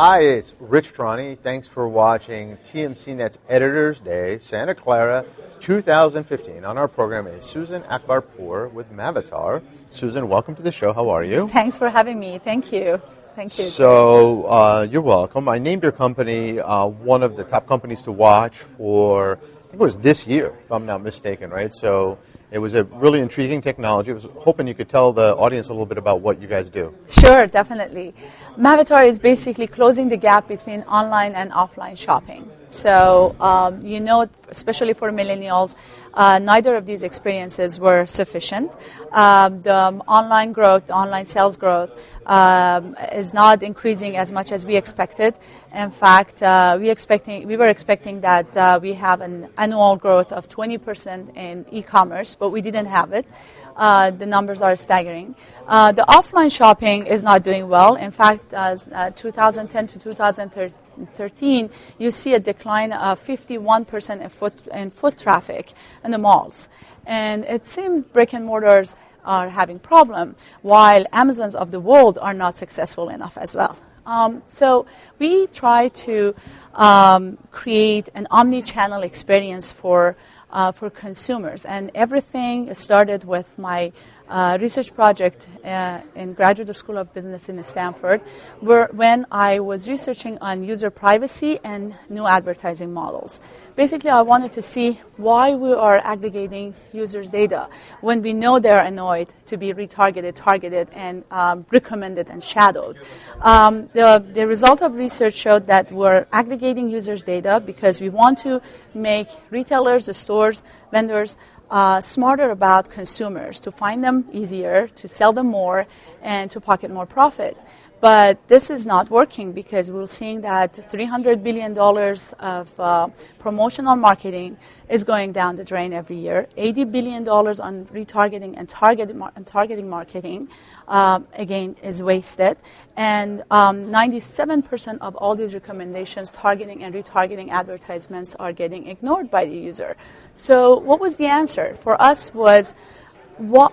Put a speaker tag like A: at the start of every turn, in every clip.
A: Hi, it's Rich Trani. Thanks for watching TMC Net's Editors Day, Santa Clara 2015. On our program is Susan Akbarpour with Mavatar. Susan, welcome to the show. How are you?
B: Thanks for having me. Thank you. Thank you.
A: So, you're welcome. I named your company one of the top companies to watch for, I think it was this year, if I'm not mistaken, right? So it was a really intriguing technology. I was hoping you could tell the audience a little bit about what you guys do.
B: Sure, definitely. Mavatar is basically closing the gap between online and offline shopping. So, especially for millennials, neither of these experiences were sufficient. The online growth, the online sales growth, is not increasing as much as we expected. In fact, we were expecting that we have an annual growth of 20% in e-commerce, but we didn't have it. The numbers are staggering. The offline shopping is not doing well. In fact, 2010 to 2013, you see a decline of 51% in foot traffic in the malls. And it seems brick and mortars are having problem, while Amazons of the world are not successful enough as well. So we try to create an omni-channel experience for consumers, and everything started with my research project in Graduate School of Business in Stanford, when I was researching on user privacy and new advertising models. Basically, I wanted to see why we are aggregating users' data when we know they're annoyed to be retargeted, targeted, and recommended and shadowed. The result of research showed that we're aggregating users' data because we want to make retailers, the stores, vendors, smarter about consumers, to find them easier, to sell them more, and to pocket more profit. But this is not working because we're seeing that $300 billion of promotional marketing is going down the drain every year. $80 billion on retargeting and targeting marketing, again, is wasted. And 97% of all these recommendations, targeting and retargeting advertisements, are getting ignored by the user. So what was the answer? For us was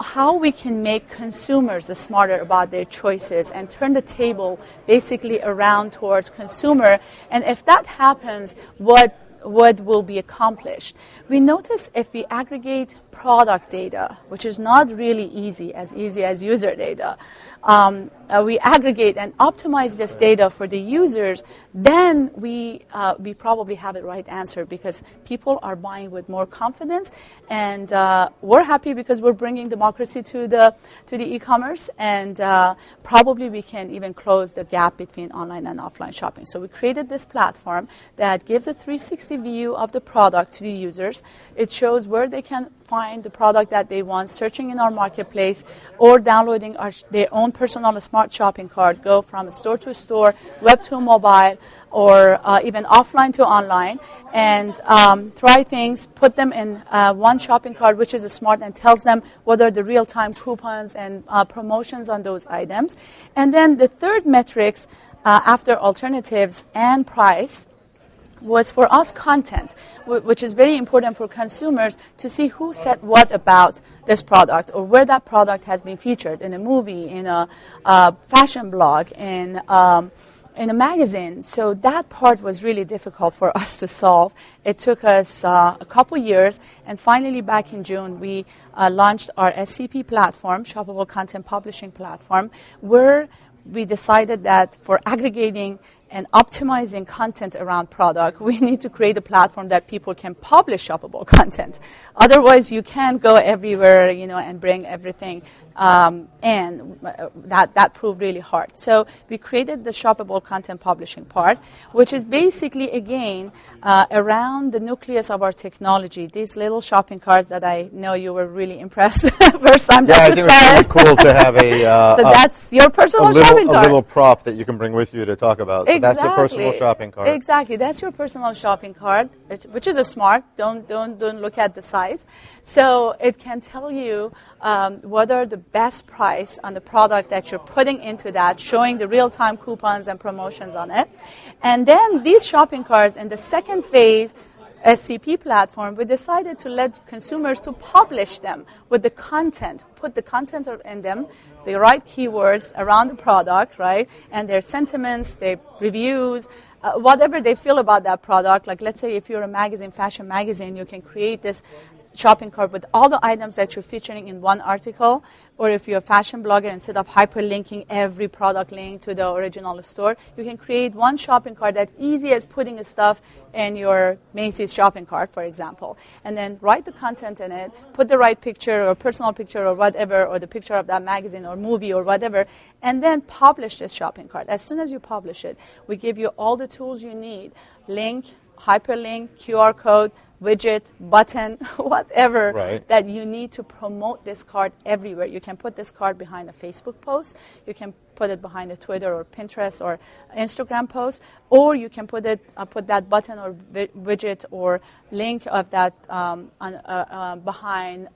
B: how we can make consumers smarter about their choices and turn the table basically around towards consumer. And if that happens, what will be accomplished? We notice if we aggregate product data, which is not really easy as user data, we aggregate and optimize this data for the users, then we probably have the right answer, because people are buying with more confidence, and we're happy because we're bringing democracy to the e-commerce, and probably we can even close the gap between online and offline shopping. So we created this platform that gives a 360 view of the product to the users. It shows where they can find the product that they want, searching in our marketplace or downloading their own personal smart shopping cart, go from store to store, web to mobile, or even offline to online, and try things, put them in one shopping cart, which is smart and tells them what are the real-time coupons and promotions on those items. And then the third metrics after alternatives and price was for us content, which is very important for consumers to see who said what about this product, or where that product has been featured in a movie, in a fashion blog, in a magazine. So that part was really difficult for us to solve. It took us a couple years, and finally back in June we launched our SCP platform, Shoppable Content Publishing Platform, where we decided that for aggregating and optimizing content around product, we need to create a platform that people can publish shoppable content. Otherwise, you can't go everywhere, and bring everything, and that proved really hard. So we created the shoppable content publishing part, which is basically, again, around the nucleus of our technology, these little shopping carts that I know you were really impressed first time
A: that you said. Yeah, I think it's really cool to have
B: so that's your personal shopping cart.
A: A little prop that you can bring with you to talk about. So that's a personal shopping cart.
B: Exactly, that's your personal shopping cart, which is a smart. Don't look at the size. So it can tell you what are the best price on the product that you're putting into that, showing the real-time coupons and promotions on it. And then these shopping carts in the second phase SCP platform, we decided to let consumers to publish them with the content, put the content in them, the right keywords around the product, right, and their sentiments, their reviews, whatever they feel about that product. Like, let's say if you're a magazine, fashion magazine, you can create this shopping cart with all the items that you're featuring in one article. Or if you're a fashion blogger, instead of hyperlinking every product link to the original store, you can create one shopping cart that's easy as putting stuff in your Macy's shopping cart, for example. And then write the content in it, put the right picture or personal picture or whatever, or the picture of that magazine or movie or whatever, and then publish this shopping cart. As soon as you publish it, we give you all the tools you need: link, hyperlink, QR code, widget, button, whatever that you need to promote this card everywhere. You can put this card behind a Facebook post, you can put it behind a Twitter or Pinterest or Instagram post, or you can put that button or widget or link of that behind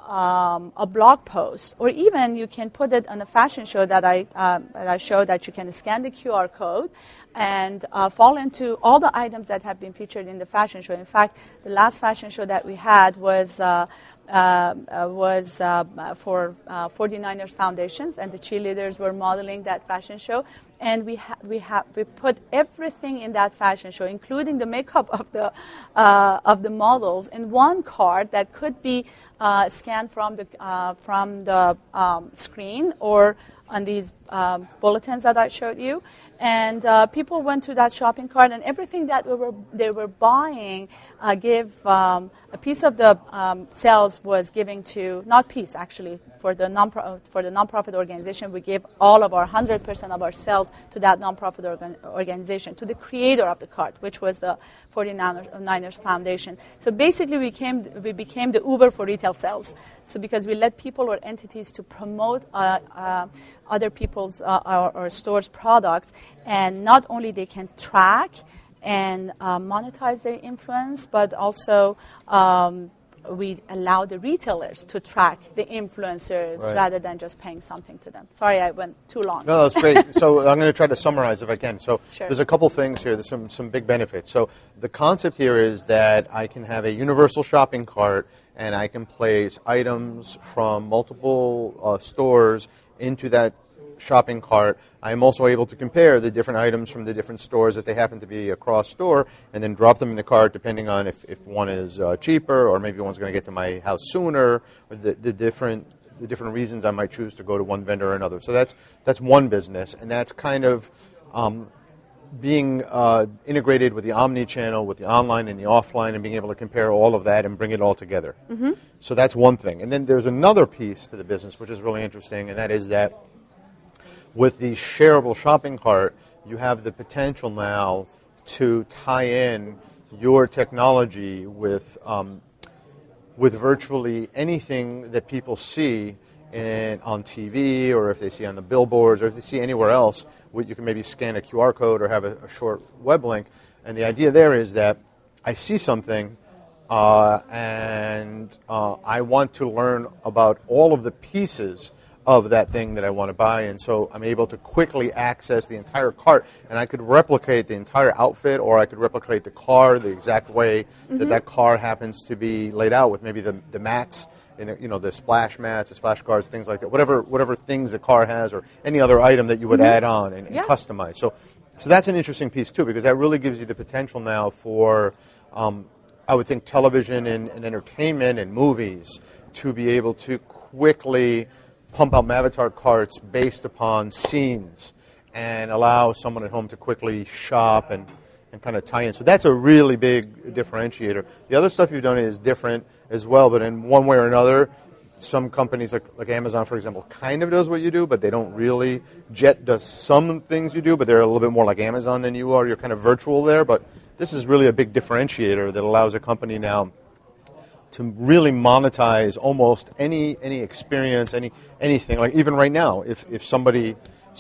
B: a blog post, or even you can put it on a fashion show that I showed, that you can scan the QR code and fall into all the items that have been featured in the fashion show. In fact, the last fashion show that we had was for 49ers Foundations, and the cheerleaders were modeling that fashion show. And we put everything in that fashion show, including the makeup of the models, in one card that could be scanned from the screen or on these bulletins that I showed you. And people went to that shopping cart, and everything that they were buying, a piece of the sales was giving to, not piece actually, for the nonprofit organization. We gave all of our 100% of our sales to that nonprofit organization, to the creator of the cart, which was the 49ers Foundation. So basically, we became the Uber for retail sales. So because we let people or entities to promote other people's or stores' products, and not only they can track and monetize their influence, but also we allow the retailers to track the influencers rather than just paying something to them. Sorry, I went too long.
A: No, that's great. So I'm going to try to summarize if I can. So there's a couple things here. There's some big benefits. So the concept here is that I can have a universal shopping cart, and I can place items from multiple stores into that shopping cart. I'm also able to compare the different items from the different stores if they happen to be across store, and then drop them in the cart depending on if one is cheaper, or maybe one's going to get to my house sooner, or the different reasons I might choose to go to one vendor or another. So that's one business, and that's kind of being integrated with the omni-channel, with the online and the offline, and being able to compare all of that and bring it all together. Mm-hmm. So that's one thing. And then there's another piece to the business which is really interesting, and that is that with the shareable shopping cart, you have the potential now to tie in your technology with virtually anything that people see on TV, or if they see on the billboards, or if they see anywhere else. You can maybe scan a QR code or have a short web link. And the idea there is that I see something and I want to learn about all of the pieces of that thing that I want to buy, and so I'm able to quickly access the entire cart, and I could replicate the entire outfit, or I could replicate the car the exact way that car happens to be laid out, with maybe the mats, and the splash mats, the splash guards, things like that, whatever things the car has, or any other item that you would add on and customize. So that's an interesting piece too, because that really gives you the potential now for, I would think, television and entertainment and movies to be able to quickly pump out Mavatar carts based upon scenes and allow someone at home to quickly shop and kind of tie in. So that's a really big differentiator. The other stuff you've done is different as well, but in one way or another, some companies like Amazon, for example, kind of does what you do, but they don't really. Jet does some things you do, but they're a little bit more like Amazon than you are. You're kind of virtual there, but this is really a big differentiator that allows a company now to really monetize almost any experience, anything. Like even right now, if somebody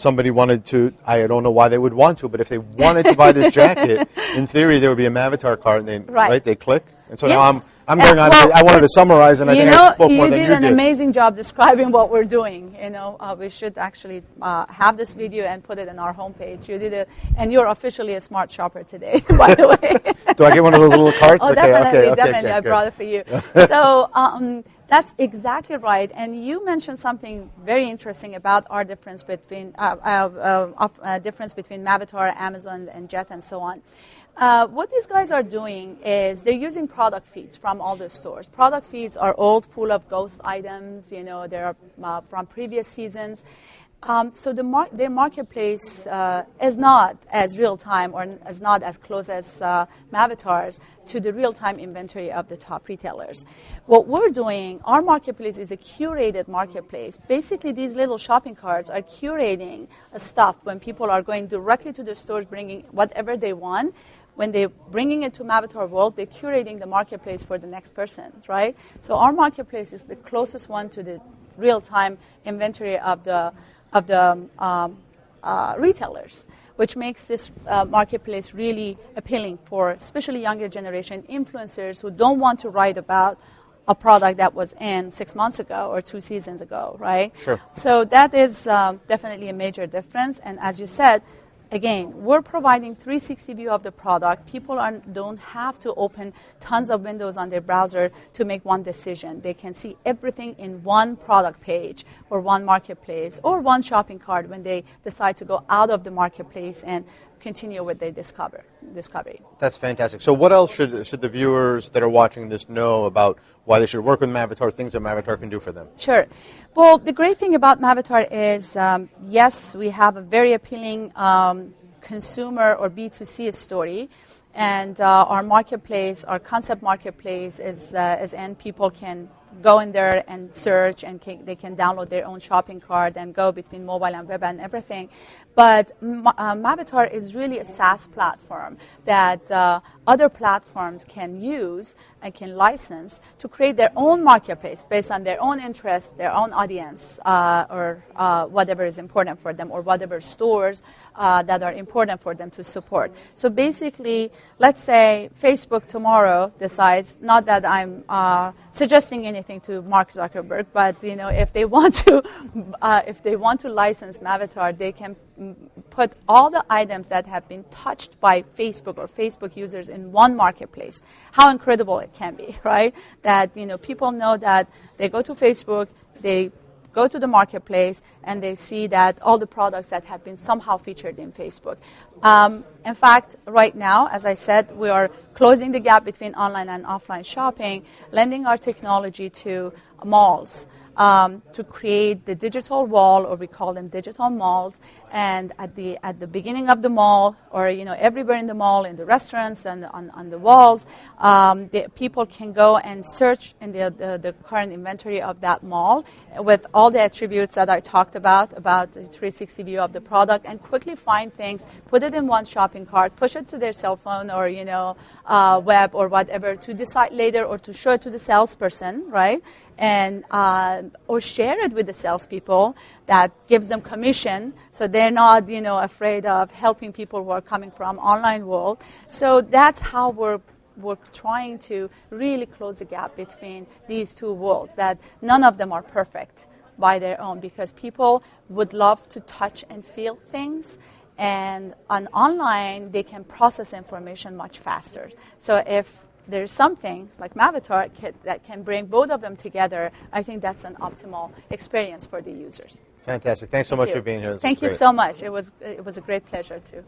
A: wanted to, I don't know why they would want to, but if they wanted to buy this jacket, in theory there would be a Mavatar card, and they click. And so now I'm going on. I wanted to summarize, and I think I spoke more than you did.
B: You did an amazing job describing what we're doing. We should actually have this video and put it on our homepage. You did it, and you're officially a smart shopper today, by the way.
A: Do I get one of those little carts?
B: Oh,
A: Okay,
B: definitely. I
A: good.
B: brought it for you. So that's exactly right. And you mentioned something very interesting about our difference between Mavatar, Amazon, and Jet, and so on. What these guys are doing is they're using product feeds from all the stores. Product feeds are old, full of ghost items. They're from previous seasons. So their marketplace is not as real-time or is not as close as Mavatar's to the real-time inventory of the top retailers. What we're doing, our marketplace is a curated marketplace. Basically, these little shopping carts are curating stuff when people are going directly to the stores, bringing whatever they want. When they're bringing it to Mavatar World, they're curating the marketplace for the next person, right? So our marketplace is the closest one to the real-time inventory of the retailers, which makes this marketplace really appealing for especially younger generation influencers who don't want to write about a product that was in 6 months ago or 2 seasons ago, right?
A: Sure.
B: So that is definitely a major difference. And as you said, again, we're providing 360 view of the product. People don't have to open tons of windows on their browser to make one decision. They can see everything in one product page or one marketplace or one shopping cart when they decide to go out of the marketplace and continue with their discovery.
A: That's fantastic. So what else should the viewers that are watching this know about why they should work with Mavatar, things that Mavatar can do for them?
B: Sure. Well, the great thing about Mavatar is, yes, we have a very appealing consumer or B2C story. And our marketplace, our concept marketplace is in. People can go in there and search, and they can download their own shopping cart and go between mobile and web and everything. But Mavatar is really a SaaS platform that other platforms can use and can license to create their own marketplace based on their own interests, their own audience, or whatever is important for them, or whatever stores that are important for them to support. So basically, let's say Facebook tomorrow decides, not that I'm suggesting anything to Mark Zuckerberg, but if they want to license Mavatar, they can put all the items that have been touched by Facebook or Facebook users in one marketplace. How incredible it can be, right? That people know that they go to Facebook, they go to the marketplace, and they see that all the products that have been somehow featured in Facebook. In fact, right now, as I said, we are closing the gap between online and offline shopping, lending our technology to malls to create the digital wall, or we call them digital malls. And at the beginning of the mall, or everywhere in the mall, in the restaurants and on the walls, the people can go and search in the current inventory of that mall with all the attributes that I talked about the 360 view of the product, and quickly find things, put it in one shopping cart, push it to their cell phone or web or whatever, to decide later, or to show it to the salesperson, right? And or share it with the salespeople. That gives them commission, so they're not afraid of helping people who are coming from online world. So that's how we're trying to really close the gap between these two worlds. That none of them are perfect by their own, because people would love to touch and feel things. And on online, they can process information much faster. So if there's something like Mavatar that can bring both of them together, I think that's an optimal experience for the users.
A: Fantastic. Thanks so much for being here.
B: Thank you so much. It was a great pleasure too.